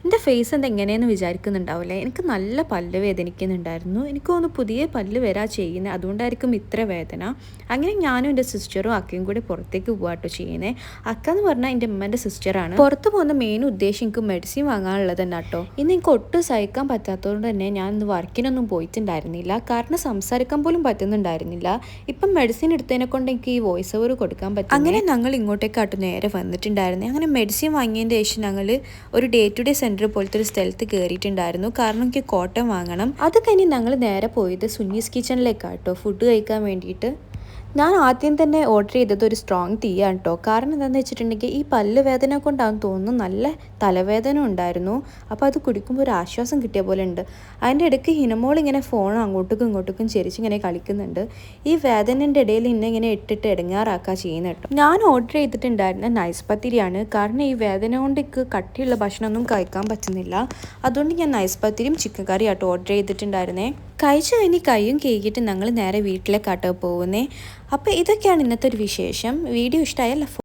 എൻ്റെ ഫേസ് എങ്ങനെയെന്ന് വിചാരിക്കുന്നുണ്ടാവില്ലേ? എനിക്ക് നല്ല പല്ല് വേദനിക്കുന്നുണ്ടായിരുന്നു. എനിക്ക് തോന്നുന്നു പുതിയ പല്ല് വരാ ചെയ്യുന്നത്, അതുകൊണ്ടായിരിക്കും ഇത്ര വേദന. അങ്ങനെ ഞാനും എൻ്റെ സിസ്റ്ററും അക്കയും കൂടി പുറത്തേക്ക് പോകാട്ടോ ചെയ്യുന്നത്. അക്ക എന്ന് പറഞ്ഞാൽ എൻ്റെ ഉമ്മൻ്റെ സിസ്റ്ററാണ്. പുറത്ത് പോകുന്ന മെയിൻ ഉദ്ദേശം എനിക്ക് മെഡിസിൻ വാങ്ങാനുള്ളത് തന്നെ കേട്ടോ. ഇന്ന് എനിക്ക് ഒട്ടും സഹിക്കാൻ പറ്റാത്തതുകൊണ്ട് തന്നെ ഞാൻ ഇന്ന് വർക്കിനൊന്നും പോയിട്ടുണ്ടായിരുന്നില്ല. കാരണം സംസാരിക്കാൻ പോലും പറ്റുന്നുണ്ടായിരുന്നില്ല. ഇപ്പം മെഡിസിൻ എടുത്തതിനെ കൊണ്ട് എനിക്ക് ഈ വോയിസ് ഓവർ കൊടുക്കാൻ പറ്റും. അങ്ങനെ ഞങ്ങൾ ഇങ്ങോട്ടേക്കാട്ട് നേരെ വന്നിട്ടുണ്ടായിരുന്നേ. അങ്ങനെ മെഡിസിൻ വാങ്ങിയതിൻ്റെ ശേഷം ഞങ്ങൾ ഒരു ഡേ ടു ഡേ സെൻറ്റർ പോലത്തെ ഒരു സ്ഥലത്ത് കയറിയിട്ടുണ്ടായിരുന്നു. കാരണം എനിക്ക് കോട്ടൺ വാങ്ങണം. അത് കഴിഞ്ഞ് ഞങ്ങൾ നേരെ പോയത് സുന്നീസ് കിച്ചണിലേക്കാട്ടോ ഫുഡ് കഴിക്കാൻ വേണ്ടിയിട്ട്. ഞാൻ ആദ്യം തന്നെ ഓർഡർ ചെയ്തത് ഒരു സ്ട്രോങ് ടീയാണ് കേട്ടോ. കാരണം എന്താണെന്ന് വെച്ചിട്ടുണ്ടെങ്കിൽ ഈ പല്ല് വേദന കൊണ്ടാണെന്ന് തോന്നുന്നു നല്ല തലവേദന ഉണ്ടായിരുന്നു. അപ്പോൾ അത് കുടിക്കുമ്പോൾ ഒരു ആശ്വാസം കിട്ടിയ പോലെ ഉണ്ട്. അതിൻ്റെ ഇടയ്ക്ക് ഹിനമോൾ ഇങ്ങനെ ഫോൺ അങ്ങോട്ടും ഇങ്ങോട്ടും ചെരിച്ചിങ്ങനെ കളിക്കുന്നുണ്ട്. ഈ വേദനൻ്റെ ഇടയിൽ ഇന്നെ ഇങ്ങനെ ഇട്ടിട്ട് ഇടങ്ങാറാക്കുക ചെയ്യുന്നത് കേട്ടോ. ഞാൻ ഓർഡർ ചെയ്തിട്ടുണ്ടായിരുന്ന നൈസ് പത്തിരിയാണ്. കാരണം ഈ വേദന കൊണ്ട് എനിക്ക് കട്ടിയുള്ള ഭക്ഷണമൊന്നും കഴിക്കാൻ പറ്റുന്നില്ല. അതുകൊണ്ട് ഞാൻ നൈസ് പത്തിരിയും ചിക്കൻ കറിയും ആട്ടോ ഓർഡർ ചെയ്തിട്ടുണ്ടായിരുന്നേ. കഴിച്ചു കഴിഞ്ഞ് കൈയും കേക്കിയിട്ട് ഞങ്ങൾ നേരെ വീട്ടിലേക്കാട്ടോ പോകുന്നേ. അപ്പോൾ ഇതൊക്കെയാണ് ഇന്നത്തെ ഒരു വിശേഷം. വീഡിയോ ഇഷ്ടമായാൽ